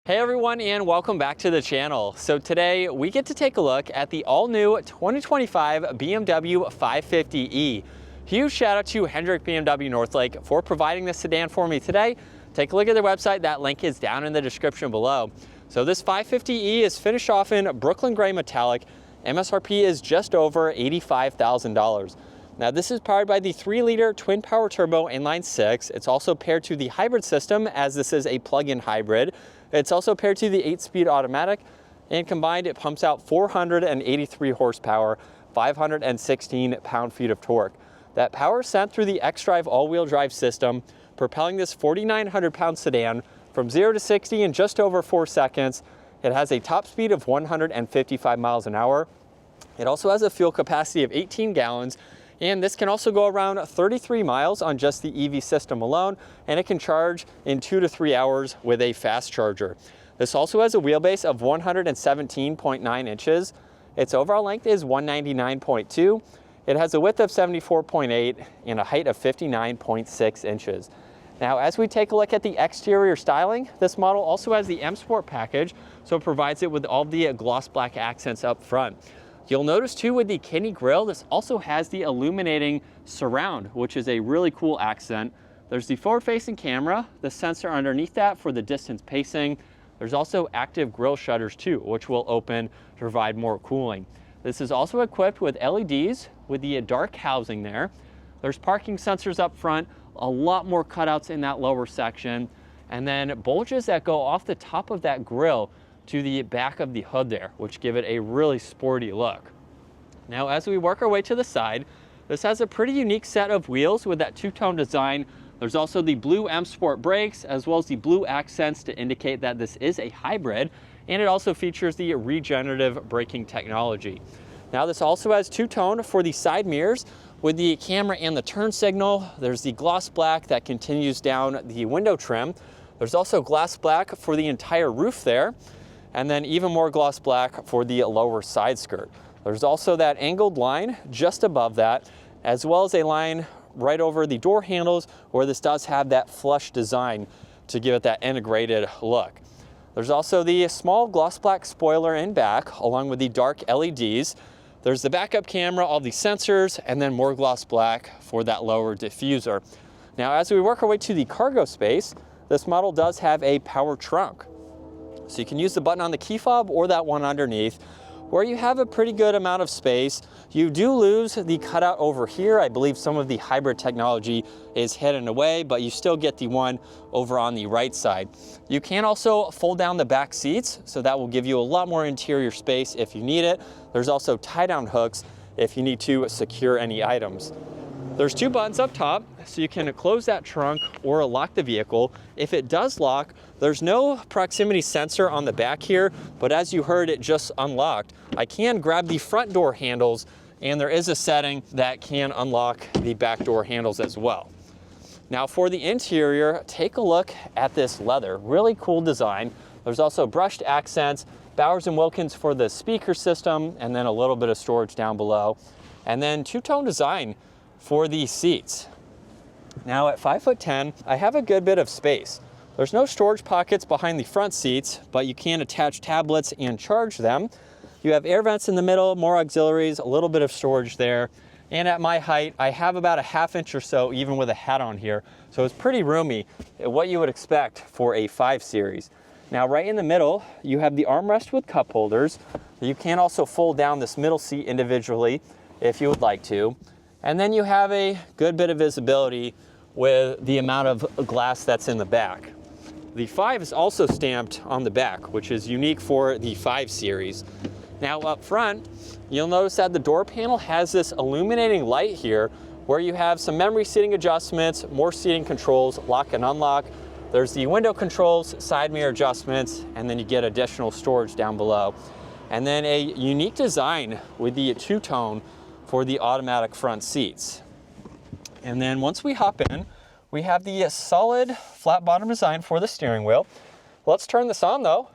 Hey everyone, and welcome back to the channel. So today we get to take a look at the all-new 2025 BMW 550e. Huge shout out to Hendrick BMW Northlake for providing this sedan for me today. Take a look at their website. That link is down in the description below. So this 550e is finished off in Brooklyn Gray Metallic. MSRP is just over $85,000. Now this is powered by the 3-liter twin power turbo inline 6. It's also paired to the hybrid system, as this is a plug-in hybrid. It's also paired to the 8-speed automatic, and combined it pumps out 483 horsepower, 516 pound-feet of torque. That power is sent through the xDrive all-wheel drive system, propelling this 4,900-pound sedan from 0 to 60 in just over 4 seconds. It has a top speed of 155 miles an hour. It also has a fuel capacity of 18 gallons, and this can also go around 33 miles on just the EV system alone, and it can charge in 2 to 3 hours with a fast charger. This also has a wheelbase of 117.9 inches. Its overall length is 199.2. It has a width of 74.8 and a height of 59.6 inches. Now, as we take a look at the exterior styling, this model also has the M Sport package, so it provides it with all the gloss black accents up front. You'll notice too with the kidney grille, this also has the illuminating surround, which is a really cool accent. There's the forward-facing camera, the sensor underneath that for the distance pacing. There's also active grille shutters too, which will open to provide more cooling. This is also equipped with LEDs with the dark housing there. There's parking sensors up front, a lot more cutouts in that lower section, and then bulges that go off the top of that grille to the back of the hood there, which give it a really sporty look. Now, as we work our way to the side, this has a pretty unique set of wheels with that two-tone design. There's also the blue M Sport brakes, as well as the blue accents to indicate that this is a hybrid, and it also features the regenerative braking technology. Now, this also has two-tone for the side mirrors with the camera and the turn signal. There's the gloss black that continues down the window trim. There's also gloss black for the entire roof there, and then even more gloss black for the lower side skirt. There's also that angled line just above that, as well as a line right over the door handles where this does have that flush design to give it that integrated look. There's also the small gloss black spoiler in back, along with the dark LEDs. There's the backup camera, all the sensors, and then more gloss black for that lower diffuser. Now, as we work our way to the cargo space, this model does have a power trunk. So you can use the button on the key fob or that one underneath, where you have a pretty good amount of space. You do lose the cutout over here. I believe some of the hybrid technology is hidden away, but you still get the one over on the right side. You can also fold down the back seats, so that will give you a lot more interior space if you need it. There's also tie-down hooks if you need to secure any items. There's 2 buttons up top, so you can close that trunk or lock the vehicle. If it does lock, there's no proximity sensor on the back here, but as you heard, it just unlocked. I can grab the front door handles, and there is a setting that can unlock the back door handles as well. Now for the interior, take a look at this leather. Really cool design. There's also brushed accents, Bowers & Wilkins for the speaker system, and then a little bit of storage down below. And then two-tone design for the seats. Now at 5'10", I have a good bit of space. There's no storage pockets behind the front seats, but you can attach tablets and charge them. You have air vents in the middle, more auxiliaries, a little bit of storage there. And at my height, I have about a ½ inch or so, even with a hat on here. So it's pretty roomy, what you would expect for a 5 Series. Now right in the middle, you have the armrest with cup holders. You can also fold down this middle seat individually if you would like to. And then you have a good bit of visibility with the amount of glass that's in the back. The 5 is also stamped on the back, which is unique for the 5 Series. Now up front, you'll notice that the door panel has this illuminating light here where you have some memory seating adjustments, more seating controls, lock and unlock. There's the window controls, side mirror adjustments, and then you get additional storage down below. And then a unique design with the two-tone for the automatic front seats. And then once we hop in, we have the solid flat bottom design for the steering wheel. Let's turn this on though,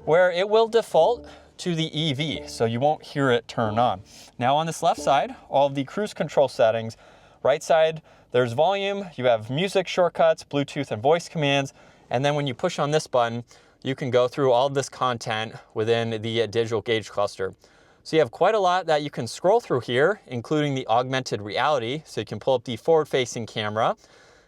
where it will default to the EV, so you won't hear it turn on. Now on this left side, all of the cruise control settings. Right side, there's volume, you have music shortcuts, Bluetooth and voice commands, and then when you push on this button, you can go through all of this content within the digital gauge cluster. So you have quite a lot that you can scroll through here, including the augmented reality. So you can pull up the forward-facing camera,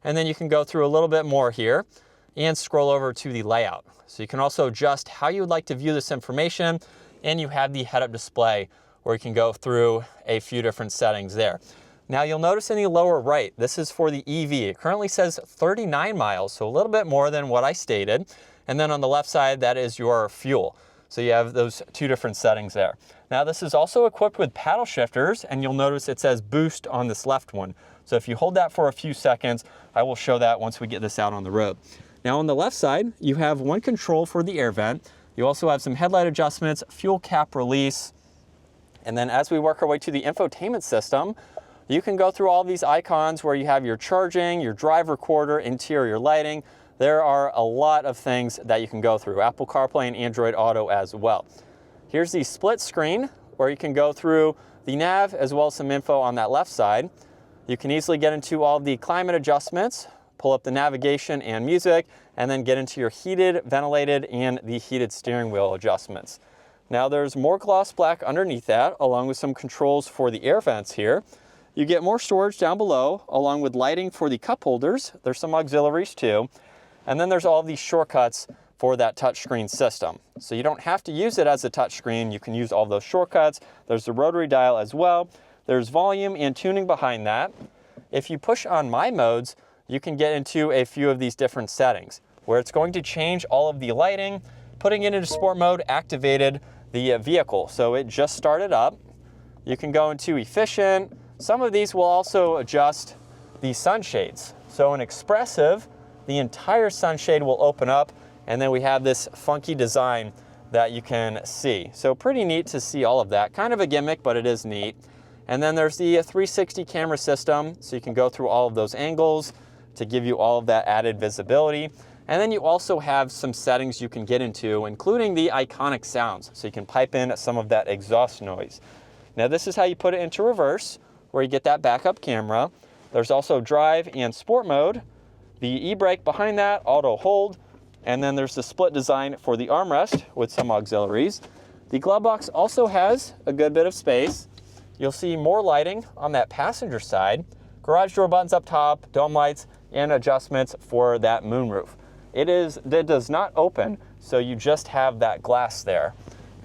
and then you can go through a little bit more here and scroll over to the layout. So you can also adjust how you would like to view this information, and you have the head-up display where you can go through a few different settings there. Now you'll notice in the lower right, this is for the EV. It currently says 39 miles, so a little bit more than what I stated. And then on the left side, that is your fuel. So you have those two different settings there. Now this is also equipped with paddle shifters, and you'll notice it says boost on this left one. So if you hold that for a few seconds, I will show that once we get this out on the road. Now on the left side, you have one control for the air vent. You also have some headlight adjustments, fuel cap release. And then as we work our way to the infotainment system, you can go through all these icons where you have your charging, your drive recorder, interior lighting. There are a lot of things that you can go through, Apple CarPlay and Android Auto as well. Here's the split screen where you can go through the nav as well as some info on that left side. You can easily get into all the climate adjustments, pull up the navigation and music, and then get into your heated, ventilated, and the heated steering wheel adjustments. Now there's more gloss black underneath that, along with some controls for the air vents here. You get more storage down below, along with lighting for the cup holders. There's some auxiliaries too. And then there's all these shortcuts for that touchscreen system. So you don't have to use it as a touchscreen. You can use all those shortcuts. There's the rotary dial as well. There's volume and tuning behind that. If you push on My Modes, you can get into a few of these different settings where it's going to change all of the lighting. Putting it into sport mode activated the vehicle. So it just started up. You can go into efficient. Some of these will also adjust the sunshades. So in expressive, the entire sunshade will open up, and then we have this funky design that you can see. So pretty neat to see all of that. Kind of a gimmick, but it is neat. And then there's the 360 camera system, so you can go through all of those angles to give you all of that added visibility. And then you also have some settings you can get into, including the iconic sounds, so you can pipe in some of that exhaust noise. Now this is how you put it into reverse, where you get that backup camera. There's also drive and sport mode, the e-brake behind that, auto hold, and then there's the split design for the armrest with some auxiliaries. The glove box also has a good bit of space. You'll see more lighting on that passenger side, garage door buttons up top, dome lights, and adjustments for that moonroof. It does not open, so you just have that glass there.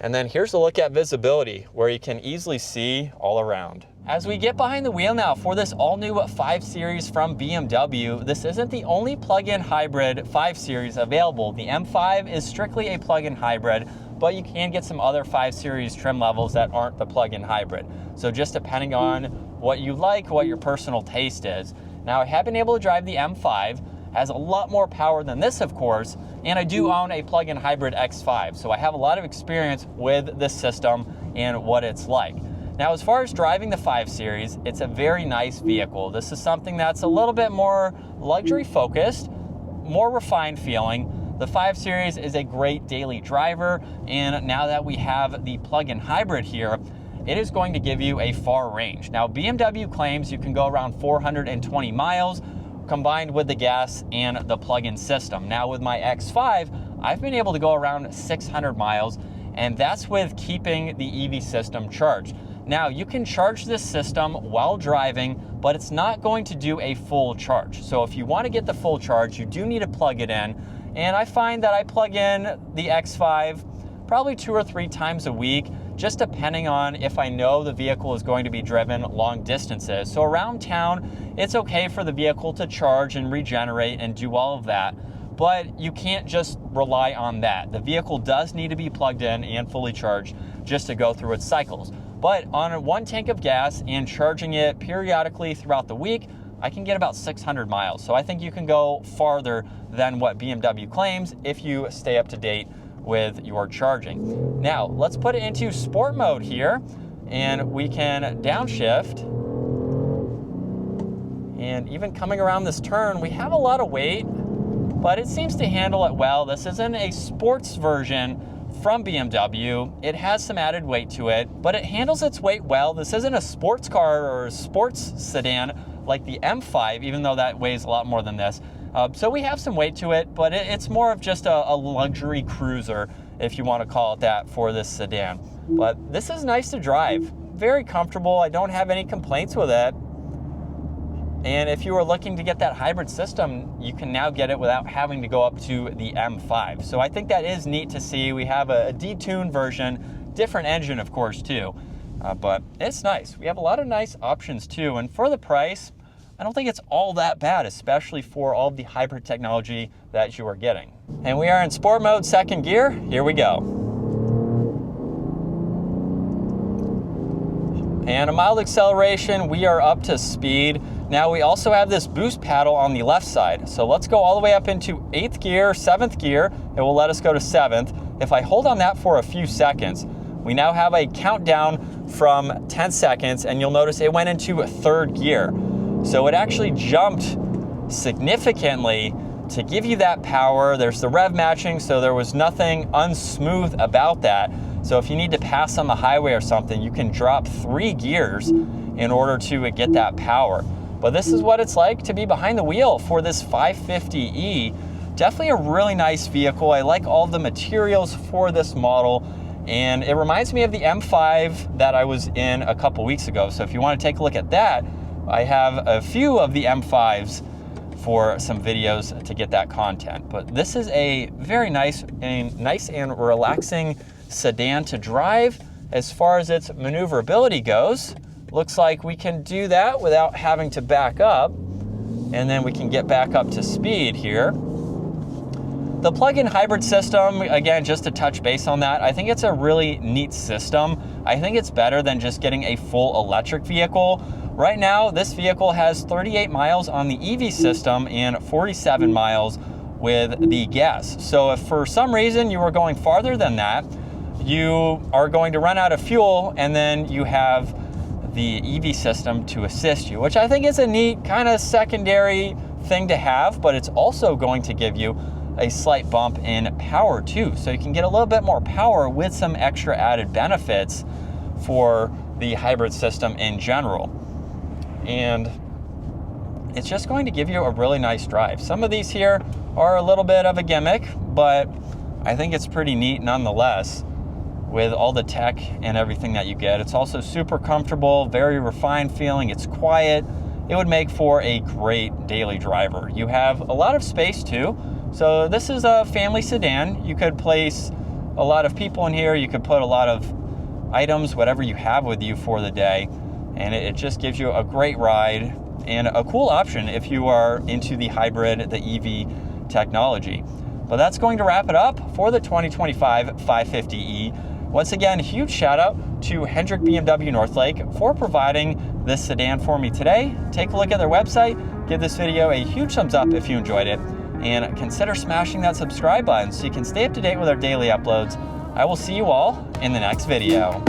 And then here's a look at visibility, where you can easily see all around. As we get behind the wheel now for this all-new 5 Series from BMW, this isn't the only plug-in hybrid 5 Series available. The M5 is strictly a plug-in hybrid, but you can get some other 5 Series trim levels that aren't the plug-in hybrid. So just depending on what you like, what your personal taste is. Now I have been able to drive the M5, has a lot more power than this of course, and I do own a plug-in hybrid X5, so I have a lot of experience with this system and what it's like. Now as far as driving the 5 Series, it's a very nice vehicle. This is something that's a little bit more luxury focused, more refined feeling. The 5 Series is a great daily driver, and now that we have the plug-in hybrid here, it is going to give you a far range. Now BMW claims you can go around 420 miles combined with the gas and the plug-in system. Now with my X5, I've been able to go around 600 miles, and that's with keeping the EV system charged. Now you can charge this system while driving, but it's not going to do a full charge. So if you want to get the full charge, you do need to plug it in. And I find that I plug in the X5 probably 2 or 3 times a week, just depending on if I know the vehicle is going to be driven long distances. So around town, it's okay for the vehicle to charge and regenerate and do all of that, but you can't just rely on that. The vehicle does need to be plugged in and fully charged just to go through its cycles. But on 1 tank of gas and charging it periodically throughout the week, I can get about 600 miles. So I think you can go farther than what BMW claims if you stay up to date with your charging. Now, let's put it into sport mode here, and we can downshift. And even coming around this turn, we have a lot of weight, but it seems to handle it well. This isn't a sports version from BMW. It has some added weight to it, but it handles its weight well. This isn't a sports car or a sports sedan like the M5, even though that weighs a lot more than this. So we have some weight to it, but it's more of just a luxury cruiser, if you want to call it that, for this sedan. But this is nice to drive. Very comfortable. I don't have any complaints with it. And if you were looking to get that hybrid system, you can now get it without having to go up to the M5. So I think that is neat to see. We have a detuned version, different engine, of course, too. But it's nice. We have a lot of nice options, too. And for the price, I don't think it's all that bad, especially for all of the hybrid technology that you are getting. And we are in sport mode, second gear. Here we go. And a mild acceleration, we are up to speed. Now we also have this boost paddle on the left side. So let's go all the way up into 8th gear, 7th gear. It will let us go to 7th. If I hold on that for a few seconds, we now have a countdown from 10 seconds, and you'll notice it went into 3rd gear. So it actually jumped significantly to give you that power. There's the rev matching, so there was nothing unsmooth about that. So if you need to pass on the highway or something, you can drop 3 gears in order to get that power. But this is what it's like to be behind the wheel for this 550e. Definitely a really nice vehicle. I like all the materials for this model, and it reminds me of the M5 that I was in a couple weeks ago. So if you want to take a look at that, I have a few of the M5s for some videos to get that content. But this is a very nice and relaxing sedan to drive. As far as its maneuverability goes, looks like we can do that without having to back up, and then we can get back up to speed here. The plug-in hybrid system, again, just to touch base on that, I think it's a really neat system. I think it's better than just getting a full electric vehicle. Right now, this vehicle has 38 miles on the EV system and 47 miles with the gas. So if for some reason you are going farther than that, you are going to run out of fuel, and then you have the EV system to assist you, which I think is a neat kind of secondary thing to have, but it's also going to give you a slight bump in power too. So you can get a little bit more power with some extra added benefits for the hybrid system in general. And it's just going to give you a really nice drive. Some of these here are a little bit of a gimmick, but I think it's pretty neat nonetheless with all the tech and everything that you get. It's also super comfortable, very refined feeling. It's quiet. It would make for a great daily driver. You have a lot of space too. So this is a family sedan. You could place a lot of people in here. You could put a lot of items, whatever you have with you for the day. And it just gives you a great ride and a cool option if you are into the hybrid, the EV technology. But that's going to wrap it up for the 2025 550e. Once again, huge shout out to Hendrick BMW Northlake for providing this sedan for me today. Take a look at their website, give this video a huge thumbs up if you enjoyed it, and consider smashing that subscribe button so you can stay up to date with our daily uploads. I will see you all in the next video.